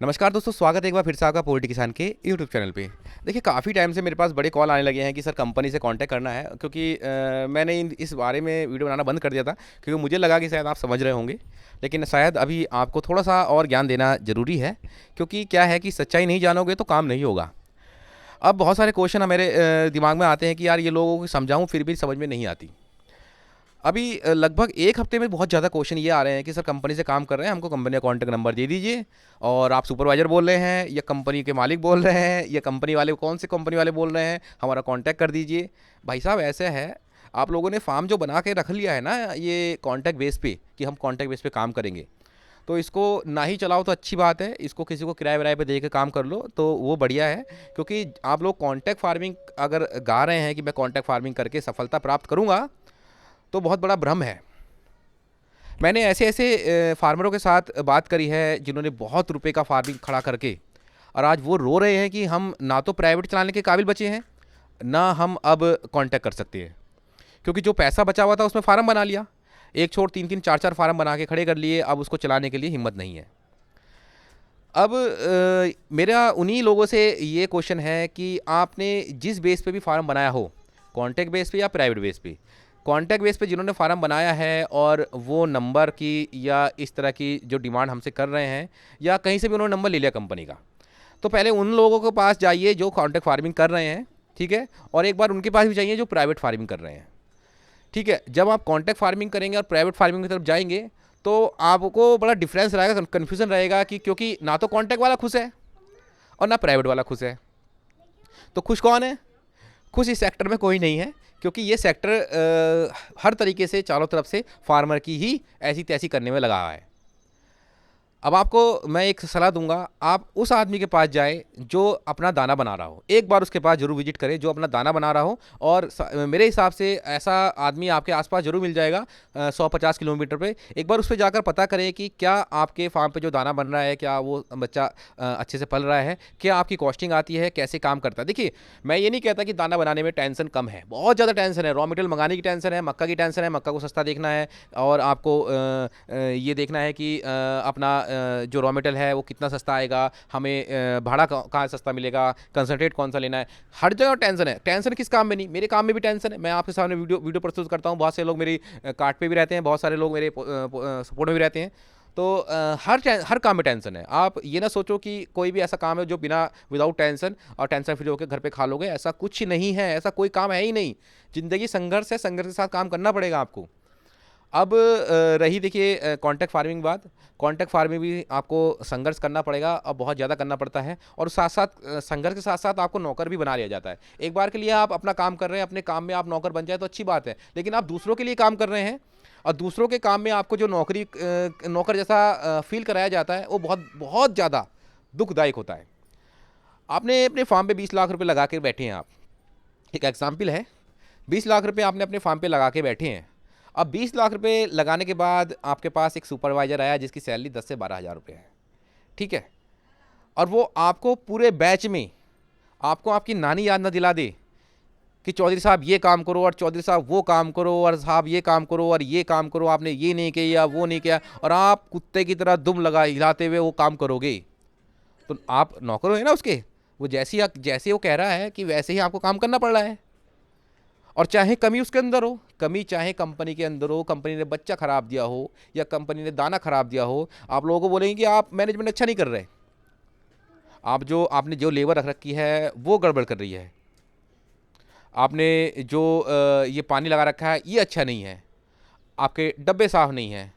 नमस्कार दोस्तों, स्वागत है एक बार फिर से आपका पॉलिटी किसान के यूट्यूब चैनल पे। देखिए, काफ़ी टाइम से मेरे पास बड़े कॉल आने लगे हैं कि सर कंपनी से कांटेक्ट करना है, क्योंकि मैंने इस बारे में वीडियो बनाना बंद कर दिया था, क्योंकि मुझे लगा कि शायद आप समझ रहे होंगे। लेकिन शायद अभी आपको थोड़ा सा और ज्ञान देना ज़रूरी है, क्योंकि क्या है कि सच्चाई नहीं जानोगे तो काम नहीं होगा। अब बहुत सारे क्वेश्चन मेरे दिमाग में आते हैं कि यार ये लोगों को समझाऊँ फिर भी समझ में नहीं आती। अभी लगभग 1 हफ्ते में बहुत ज़्यादा क्वेश्चन ये आ रहे हैं कि सर कंपनी से काम कर रहे हैं, हमको कंपनी का कॉन्टैक्ट नंबर दे दीजिए। और आप सुपरवाइज़र बोल रहे हैं या कंपनी के मालिक बोल रहे हैं या कंपनी वाले कौन से कंपनी वाले बोल रहे हैं, हमारा कॉन्टैक्ट कर दीजिए। भाई साहब, ऐसा है, आप लोगों ने फार्म जो बना के रख लिया है ना ये कॉन्टैक्ट बेस पे कि हम कॉन्टैक्ट बेस पे काम करेंगे, तो इसको ना ही चलाओ तो अच्छी बात है। इसको किसी को किराए विराए पे दे के काम कर लो तो वो बढ़िया है, क्योंकि आप लोग कॉन्टैक्ट फार्मिंग अगर गा रहे हैं कि मैं कॉन्टैक्ट फार्मिंग करके सफलता प्राप्त करूँगा, तो बहुत बड़ा भ्रम है। मैंने ऐसे ऐसे फार्मरों के साथ बात करी है जिन्होंने बहुत रुपए का फार्मिंग खड़ा करके, और आज वो रो रहे हैं कि हम ना तो प्राइवेट चलाने के काबिल बचे हैं, ना हम अब कांटेक्ट कर सकते हैं, क्योंकि जो पैसा बचा हुआ था उसमें फार्म बना लिया, एक छोड़ तीन तीन चार चार फार्म बना के खड़े कर लिए, अब उसको चलाने के लिए हिम्मत नहीं है। अब मेरा उन्हीं लोगों से ये क्वेश्चन है कि आपने जिस बेस पे भी फार्म बनाया हो, कॉन्टैक्ट बेस पे या प्राइवेट बेस पे, कॉन्टैक्ट बेस पे जिन्होंने फार्म बनाया है और वो नंबर की या इस तरह की जो डिमांड हमसे कर रहे हैं, या कहीं से भी उन्होंने नंबर ले लिया कंपनी का, तो पहले उन लोगों के पास जाइए जो कॉन्टैक्ट फार्मिंग कर रहे हैं, ठीक है, और एक बार उनके पास भी जाइए जो प्राइवेट फार्मिंग कर रहे हैं। ठीक है, जब आप कॉन्टैक्ट फार्मिंग करेंगे और प्राइवेट फार्मिंग की तरफ जाएंगे तो आपको बड़ा डिफरेंस रहेगा, कन्फ्यूजन रहेगा, कि क्योंकि ना तो कॉन्टैक्ट वाला खुश है और ना प्राइवेट वाला खुश है। तो खुश कौन है? खुश इस सेक्टर में कोई नहीं है, क्योंकि ये सेक्टर हर तरीके से चारों तरफ से फार्मर की ही ऐसी तैसी करने में लगा है। अब आपको मैं एक सलाह दूंगा, आप उस आदमी के पास जाए जो अपना दाना बना रहा हो, एक बार उसके पास जरूर विजिट करें जो अपना दाना बना रहा हो। और मेरे हिसाब से ऐसा आदमी आपके आसपास जरूर मिल जाएगा, 150 किलोमीटर पे। एक बार उस पर जाकर पता करें कि क्या आपके फार्म पे जो दाना बन रहा है, क्या वो बच्चा अच्छे से पल रहा है, क्या आपकी कॉस्टिंग आती है, कैसे काम करता है। देखिए, मैं ये नहीं कहता कि दाना बनाने में टेंशन कम है, बहुत ज़्यादा टेंशन है। रॉ मटेरियल मंगाने की टेंशन है, मक्का की टेंशन है, मक्का को सस्ता देखना है, और आपको ये देखना है कि अपना जो रॉ मटेरियल है वो कितना सस्ता आएगा, हमें भाड़ा कहाँ सस्ता मिलेगा, कंसनट्रेट कौन सा लेना है। हर जगह टेंशन है। टेंशन किस काम में नहीं, मेरे काम में भी टेंशन है। मैं आपके सामने वीडियो प्रस्तुत करता हूँ, बहुत से लोग मेरी कार्ट पे भी रहते हैं, बहुत सारे लोग मेरे सपोर्ट में भी रहते हैं। तो हर काम में टेंशन है। आप ये ना सोचो कि कोई भी ऐसा काम है जो बिना विदाउट टेंशन और टेंशन फ्री होकर घर पे खा लोगे, ऐसा कुछ नहीं है, ऐसा कोई काम है ही नहीं। ज़िंदगी संघर्ष है, संघर्ष के साथ काम करना पड़ेगा आपको। अब रही देखिए कॉन्टैक्ट फार्मिंग बात, कॉन्टैक्ट फार्मिंग भी आपको संघर्ष करना पड़ेगा और बहुत ज़्यादा करना पड़ता है, और साथ साथ संघर्ष के साथ साथ आपको नौकर भी बना लिया जाता है। एक बार के लिए आप अपना काम कर रहे हैं, अपने काम में आप नौकर बन जाए तो अच्छी बात है, लेकिन आप दूसरों के लिए काम कर रहे हैं और दूसरों के काम में आपको जो नौकर जैसा फील कराया जाता है, वो बहुत बहुत ज़्यादा दुखदायक होता है। आपने अपने फार्म पे 20 लाख रुपए लगा के बैठे हैं आप, एक एग्जाम्पल है, 20 लाख रुपए आपने अपने फार्म पे लगा के बैठे हैं। अब 20 लाख रुपए लगाने के बाद आपके पास एक सुपरवाइजर आया जिसकी सैलरी 10 से 12 हज़ार रुपये है, ठीक है, और वो आपको पूरे बैच में आपको आपकी नानी याद ना दिला दे कि चौधरी साहब ये काम करो और चौधरी साहब वो काम करो और साहब ये काम करो और ये काम करो, आपने ये नहीं किया वो नहीं किया, और आप कुत्ते की तरह दुम लगा हिलाते हुए वो काम करोगे, तो आप नौकर हो ना उसके। वो जैसे वो कह रहा है कि वैसे ही आपको काम करना पड़ रहा है। और चाहे कमी उसके अंदर हो, कमी चाहे कंपनी के अंदर हो, कंपनी ने बच्चा खराब दिया हो या कंपनी ने दाना खराब दिया हो, आप लोगों को बोलेंगे कि आप मैनेजमेंट अच्छा नहीं कर रहे, आपने जो लेबर रख रखी है वो गड़बड़ कर रही है, आपने जो ये पानी लगा रखा है ये अच्छा नहीं है, आपके डब्बे साफ नहीं हैं,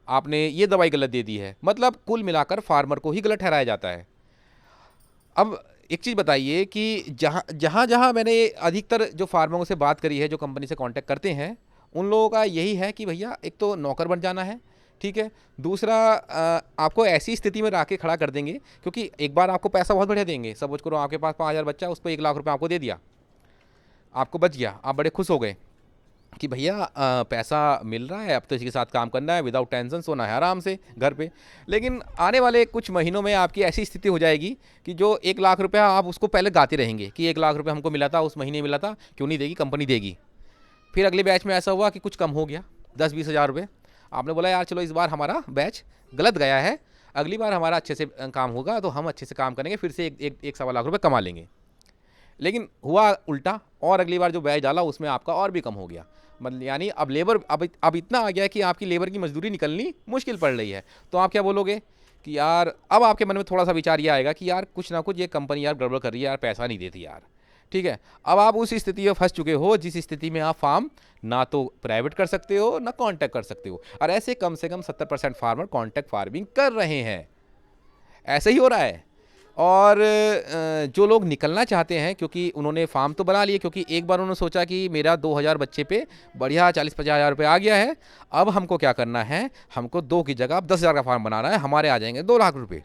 आपने ये दवाई गलत दे दी है। मतलब कुल मिलाकर फार्मर को ही गलत ठहराया जाता है। अब एक चीज़ बताइए कि जहाँ जहाँ मैंने अधिकतर जो फार्मरों से बात करी है, जो कंपनी से कांटेक्ट करते हैं, उन लोगों का यही है कि भैया एक तो नौकर बन जाना है, ठीक है, दूसरा आपको ऐसी स्थिति में रख के खड़ा कर देंगे, क्योंकि एक बार आपको पैसा बहुत बढ़िया देंगे। सपोज करो आपके पास 5 हज़ार बच्चा, उस पर 1 लाख रुपये आपको दे दिया, आपको बच गया, आप बड़े खुश हो गए कि भैया पैसा मिल रहा है, अब तो इसके साथ काम करना है, विदाउट टेंशन सोना है आराम से घर पे। लेकिन आने वाले कुछ महीनों में आपकी ऐसी स्थिति हो जाएगी कि जो 1 लाख रुपया आप उसको पहले गाते रहेंगे कि 1 लाख रुपया हमको मिला था, उस महीने मिला था, क्यों नहीं देगी कंपनी, देगी। फिर अगले बैच में ऐसा हुआ कि कुछ कम हो गया, 10-20 हज़ार रुपये। आपने बोला यार चलो इस बार हमारा बैच गलत गया है, अगली बार हमारा अच्छे से काम होगा तो हम अच्छे से काम करेंगे, फिर से एक सवा लाख रुपये कमा लेंगे। लेकिन हुआ उल्टा, और अगली बार जो ब्याज डाला उसमें आपका और भी कम हो गया। मतलब यानी अब लेबर अब इतना आ गया कि आपकी लेबर की मजदूरी निकलनी मुश्किल पड़ रही है। तो आप क्या बोलोगे कि यार, अब आपके मन में थोड़ा सा विचार ये आएगा कि यार कुछ ना कुछ ये कंपनी यार गड़बड़ कर रही है यार, पैसा नहीं देती यार। ठीक है, अब आप उस स्थिति में फंस चुके हो जिस स्थिति में आप फार्म ना तो प्राइवेट कर सकते हो ना कॉन्ट्रैक्ट कर सकते हो। और ऐसे कम से कम 70% फार्मर कॉन्ट्रैक्ट फार्मिंग कर रहे हैं। ऐसे ही हो रहा है। और जो लोग निकलना चाहते हैं, क्योंकि उन्होंने फार्म तो बना लिए, क्योंकि एक बार उन्होंने सोचा कि मेरा 2000 बच्चे पे बढ़िया 40-50 हज़ार रुपये आ गया है, अब हमको क्या करना है, हमको 2 की जगह अब 10,000 का फार्म बनाना है, हमारे आ जाएंगे 2 लाख रुपये,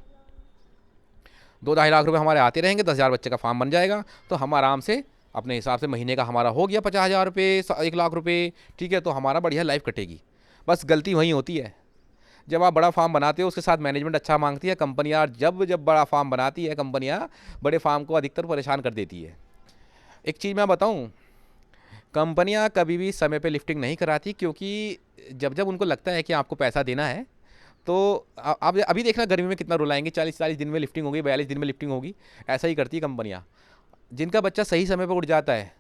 2-2.5 लाख रुपये हमारे आते रहेंगे, 10,000 बच्चे का फार्म बन जाएगा, तो हम आराम से अपने हिसाब से महीने का हमारा हो गया 50,000 रुपये, 1 लाख रुपये। ठीक है, तो हमारा बढ़िया लाइफ कटेगी। बस गलती वहीं होती है, जब आप बड़ा फार्म बनाते हो उसके साथ मैनेजमेंट अच्छा मांगती है कंपनियाँ, जब जब बड़ा फार्म बनाती है कंपनियाँ, बड़े फार्म को अधिकतर परेशान कर देती है। एक चीज़ मैं बताऊं, कंपनियाँ कभी भी समय पे लिफ्टिंग नहीं कराती, क्योंकि जब जब उनको लगता है कि आपको पैसा देना है, तो आप अभी देखना गर्मी में कितना रुलाएंगे, 40-40 दिन में लिफ्टिंग होगी, 42 दिन में लिफ्टिंग होगी। ऐसा ही करती है कंपनियाँ। जिनका बच्चा सही समय पर उठ जाता है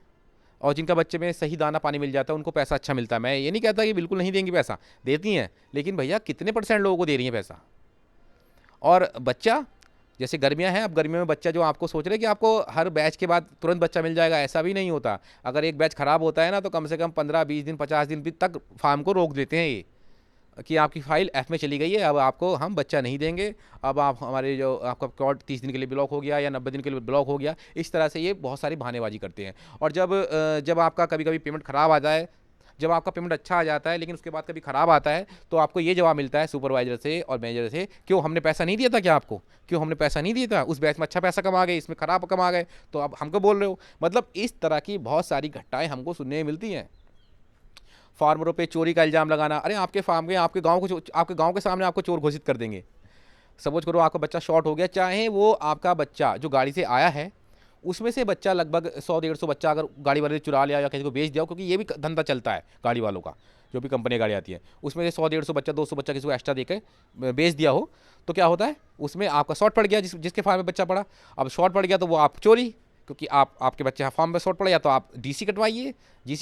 और जिनका बच्चे में सही दाना पानी मिल जाता है, उनको पैसा अच्छा मिलता है। मैं ये नहीं कहता कि बिल्कुल नहीं देंगी पैसा, देती हैं, लेकिन भैया कितने % लोगों को दे रही हैं पैसा। और बच्चा, जैसे गर्मियां हैं, अब गर्मियों में बच्चा जो आपको सोच रहे हैं कि आपको हर बैच के बाद तुरंत बच्चा मिल जाएगा, ऐसा भी नहीं होता। अगर एक बैच खराब होता है ना, तो कम से कम 15-20 दिन 50 दिन तक फार्म को रोक देते हैं ये, कि आपकी फाइल एफ में चली गई है, अब आपको हम बच्चा नहीं देंगे, अब आप हमारे जो आपका अकाउंट 30 दिन के लिए ब्लॉक हो गया या 90 दिन के लिए ब्लॉक हो गया। इस तरह से ये बहुत सारी बहानेबाजी करते हैं। और जब आपका कभी कभी पेमेंट ख़राब आ जाए, जब आपका पेमेंट अच्छा आ जाता है लेकिन उसके बाद कभी ख़राब आता है, तो आपको ये जवाब मिलता है सुपरवाइजर से और मैनेजर से, क्यों हमने पैसा नहीं दिया था, क्या आपको क्यों हमने पैसा नहीं दिया था, उस बैच में अच्छा पैसा कमा गए, इसमें ख़राब कमा गए, तो आप हमको बोल रहे हो। मतलब इस तरह की बहुत सारी घटनाएं हमको सुनने में मिलती हैं। फार्मरों पे चोरी का इल्ज़ाम लगाना, अरे आपके फार्म के आपके गांव के सामने आपको चोर घोषित कर देंगे। सपोज करो आपका बच्चा शॉर्ट हो गया, चाहे वो आपका बच्चा जो गाड़ी से आया है उसमें से बच्चा लगभग 100-150 बच्चा अगर गाड़ी वाले ने चुरा लिया या किसी को बेच दिया, क्योंकि ये भी धंधा चलता है गाड़ी वालों का, जो भी कंपनी गाड़ी आती है, उसमें से 100-150 बच्चा 200 बच्चा किसी को एक्स्ट्रा देकर बेच दिया हो, तो क्या होता है, उसमें आपका शॉर्ट पड़ गया, जिसके फार्म में बच्चा पड़ा। अब शॉर्ट पड़ गया तो वो आप चोरी, क्योंकि आपके बच्चे फार्म में शॉर्ट पड़ा, या तो आप जीसी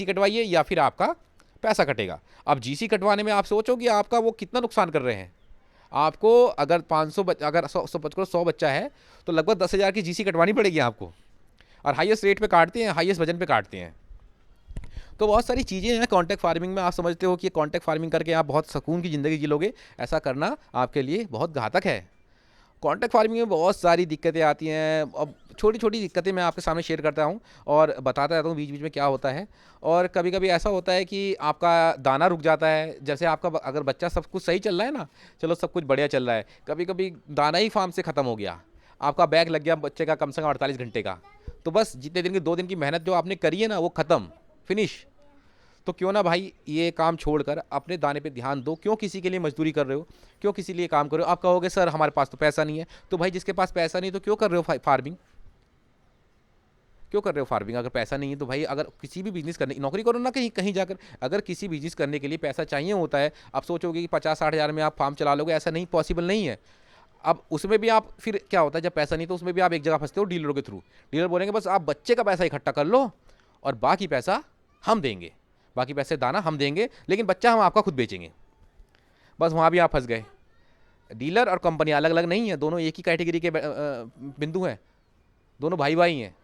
कटवाइए या फिर आपका पैसा कटेगा। अब जीसी कटवाने में आप सोचो कि आपका वो कितना नुकसान कर रहे हैं। आपको अगर 500 अगर 100 बच्चा है तो लगभग 10,000 की जीसी कटवानी पड़ेगी आपको, और हाईएस्ट रेट पे काटते हैं, हाईएस्ट वजन पे काटते हैं। तो बहुत सारी चीज़ें हैं कॉन्ट्रैक्ट फार्मिंग में। आप समझते हो कि कॉन्ट्रैक्ट फार्मिंग करके आप बहुत सुकून की ज़िंदगी जी लोगे, ऐसा करना आपके लिए बहुत घातक है। कॉन्ट्रैक्ट फार्मिंग में बहुत सारी दिक्कतें आती हैं। अब छोटी छोटी दिक्कतें मैं आपके सामने शेयर करता हूँ और बताता रहता हूँ बीच बीच में क्या होता है। और कभी कभी ऐसा होता है कि आपका दाना रुक जाता है, जैसे आपका अगर बच्चा सब कुछ सही चल रहा है ना, चलो सब कुछ बढ़िया चल रहा है, कभी कभी दाना ही फार्म से ख़त्म हो गया, आपका बैग लग गया बच्चे का कम से कम 48 घंटे का, तो बस जितने दिन की 2 दिन की मेहनत जो आपने करी है ना, वो ख़त्म, फिनिश। तो क्यों ना भाई ये काम छोड़कर अपने दाने पे ध्यान दो। क्यों किसी के लिए मजदूरी कर रहे हो, क्यों किसी लिए काम कर रहे हो। आप कहोगे सर हमारे पास तो पैसा नहीं है, तो भाई जिसके पास पैसा नहीं तो क्यों कर रहे हो फार्मिंग, क्यों कर रहे हो फार्मिंग। अगर पैसा नहीं है तो भाई अगर किसी भी बिजनेस करने, नौकरी करो ना कहीं कहीं जाकर, अगर किसी बिजनेस करने के लिए पैसा चाहिए होता है। आप सोचोगे कि 50-60 हज़ार में आप फार्म चला लोगे, ऐसा नहीं, पॉसिबल नहीं है। अब उसमें भी आप फिर क्या होता है, जब पैसा नहीं तो उसमें भी आप एक जगह फंसते हो, डीलरों के थ्रू। डीलर बोलेंगे बस आप बच्चे का पैसा इकट्ठा कर लो और बाकी पैसा हम देंगे, बाकी पैसे दाना हम देंगे, लेकिन बच्चा हम आपका खुद बेचेंगे। बस वहाँ भी आप फंस गए। डीलर और कंपनी अलग अलग नहीं है, दोनों एक ही कैटेगरी के बिंदु हैं, दोनों भाई भाई हैं।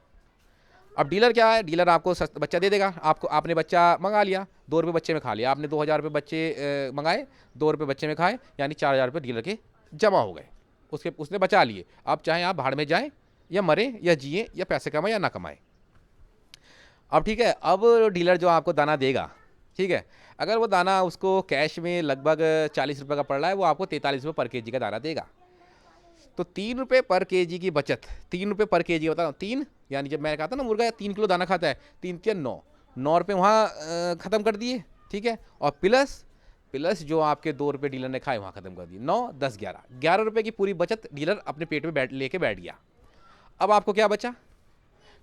अब डीलर क्या है, डीलर आपको बच्चा दे देगा, आपको आपने बच्चा मंगा लिया, 2 रुपये बच्चे में खा लिया आपने, 2,000 रुपये बच्चे मंगाए, 2 रुपये बच्चे में खाए, यानी 4,000 रुपये डीलर के जमा हो गए, उसने बचा लिए। अब चाहे आप भाड़ में जाएँ या मरें या जिए या पैसे कमाएं या ना कमाएं। अब ठीक है, अब डीलर जो आपको दाना देगा, ठीक है, अगर वो दाना उसको कैश में लगभग 40 रुपये का पड़ रहा है, वो आपको 43 रुपये पर केजी का दाना देगा। तो 3 रुपये पर केजी की बचत, 3 रुपये पर केजी बता रहा हूँ, 3 यानी जब मैं कहता ना मुर्गा 3 किलो दाना खाता है, 3×3 = 9 रुपये वहाँ ख़त्म कर दिए, ठीक है। और प्लस जो आपके 2 रुपये डीलर ने खाए वहाँ ख़त्म कर दिए, 9, 10, 11 रुपये की पूरी बचत डीलर अपने पेट में लेके बैठ गया। अब आपको क्या बचा,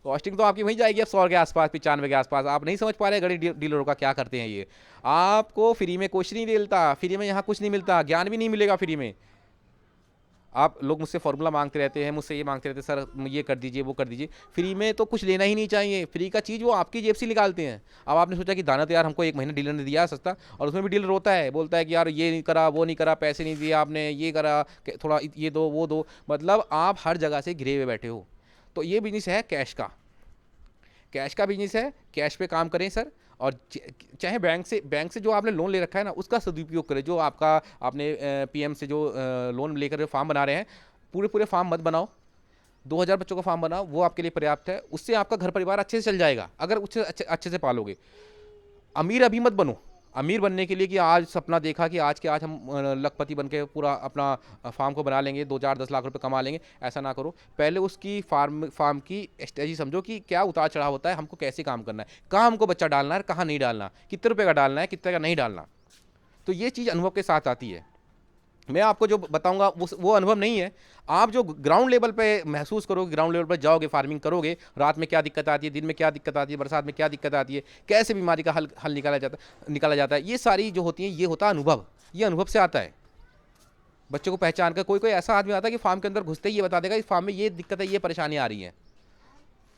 कॉस्टिंग तो आपकी वहीं जाएगी अब 100 के आसपास, 95 के आसपास। आप नहीं समझ पा रहे गरीब डीलरों का क्या करते हैं ये। आपको फ्री में कुछ नहीं मिलता, फ्री में यहाँ कुछ नहीं मिलता, ज्ञान भी नहीं मिलेगा फ्री में। आप लोग मुझसे फॉर्मूला मांगते रहते हैं, मुझसे ये मांगते रहते हैं, सर ये कर दीजिए, वो कर दीजिए। फ्री में तो कुछ लेना ही नहीं चाहिए, फ्री का चीज़ वो आपकी जेब से निकालते हैं। अब आपने सोचा कि दाना तो यार हमको 1 महीना डीलर ने दिया सस्ता, और उसमें भी डीलर रोता है, बोलता है कि यार ये नहीं करा, वो नहीं करा, पैसे नहीं दिए आपने, ये करा, थोड़ा ये दो, वो दो। मतलब आप हर जगह से घिरे हुए बैठे हो। तो ये बिज़नेस है कैश का बिजनेस है, कैश पे काम करें सर। और चाहे बैंक से जो आपने लोन ले रखा है ना, उसका सदुपयोग करें। जो आपने पीएम से जो लोन लेकर फॉर्म बना रहे हैं, पूरे पूरे फॉर्म मत बनाओ। 2000 बच्चों का फॉर्म बनाओ, वो आपके लिए पर्याप्त है। उससे आपका घर परिवार अच्छे से चल जाएगा, अगर उससे अच्छे से पालोगे। अमीर अभी मत बनो। अमीर बनने के लिए कि आज सपना देखा कि आज के आज हम लखपति बन के पूरा अपना फार्म को बना लेंगे, 2-4-10 लाख रुपए कमा लेंगे, ऐसा ना करो। पहले उसकी फार्म की स्ट्रेटजी समझो कि क्या उतार चढ़ाव होता है, हमको कैसे काम करना है, कहाँ हमको बच्चा डालना है, कहाँ नहीं डालना, कितने रुपये का डालना है, कितने का नहीं डालना। तो ये चीज़ अनुभव के साथ आती है। मैं आपको जो बताऊंगा वो अनुभव नहीं है। आप जो ग्राउंड लेवल पे महसूस करोगे, ग्राउंड लेवल पे जाओगे, फार्मिंग करोगे, रात में क्या दिक्कत आती है, दिन में क्या दिक्कत आती है, बरसात में क्या दिक्कत आती है, कैसे बीमारी का हल निकाला जाता है, ये सारी जो होती है, ये होता है अनुभव। ये अनुभव से आता है। बच्चों को पहचान कर कोई ऐसा आदमी आता है कि फार्म के अंदर घुसते ही ये बता देगा कि फार्म में ये दिक्कत है, ये परेशानी आ रही है।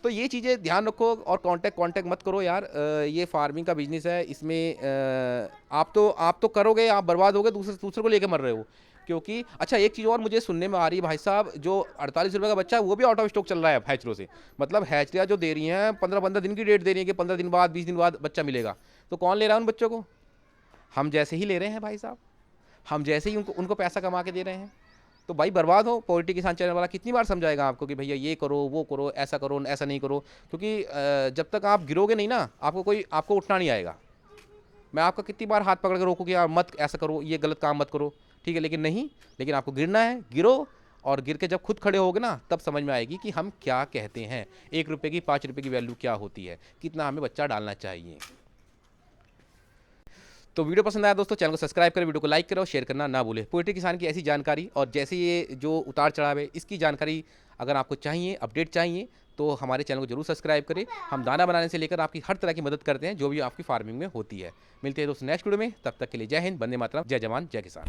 तो ये चीज़ें ध्यान रखो। और कांटेक्ट मत करो यार। ये फार्मिंग का बिजनेस है, इसमें आप तो करोगे, आप बर्बाद होगे, दूसरे को लेके मर रहे हो। क्योंकि अच्छा, एक चीज़ और मुझे सुनने में आ रही है भाई साहब, जो 48 रुपये का बच्चा है वो भी आउट ऑफ स्टॉक चल रहा है हैचरों से। मतलब हैचरियाँ जो दे रही हैं 15-15 दिन की डेट दे रही है कि 15 दिन बाद, 20 दिन बाद बच्चा मिलेगा। तो कौन ले रहा है उन बच्चों को? हम जैसे ही ले रहे हैं भाई साहब, हम जैसे ही उनको पैसा कमा के दे रहे हैं। तो भाई बर्बाद हो। पॉलिटी किसान चैनल वाला कितनी बार समझाएगा आपको कि भैया ये करो, वो करो, ऐसा करो, ऐसा नहीं करो। क्योंकि जब तक आप गिरोगे नहीं ना, आपको उठना नहीं आएगा। मैं आपका कितनी बार हाथ पकड़ के रोकूँ कि यार मत ऐसा करो, ये गलत काम मत करो, ठीक है, लेकिन नहीं। लेकिन आपको गिरना है, गिरो। और गिर के जब खुद खड़े होगे ना, तब समझ में आएगी कि हम क्या कहते हैं, 1 रुपये की 5 रुपये की वैल्यू क्या होती है, कितना हमें बच्चा डालना चाहिए। तो वीडियो पसंद आया दोस्तों, चैनल को सब्सक्राइब करें, वीडियो को लाइक करो, शेयर करना ना भूलें। पोल्ट्री किसान की ऐसी जानकारी और जैसे ये जो उतार चढ़ाव है, इसकी जानकारी अगर आपको चाहिए, अपडेट चाहिए, तो हमारे चैनल को जरूर सब्सक्राइब करें। हम दाना बनाने से लेकर आपकी हर तरह की मदद करते हैं जो भी आपकी फार्मिंग में होती है। मिलते हैं दोस्तों नेक्स्ट वीडियो में, तब तक के लिए जय हिंद, वंदे मातरम, जय जवान, जय किसान।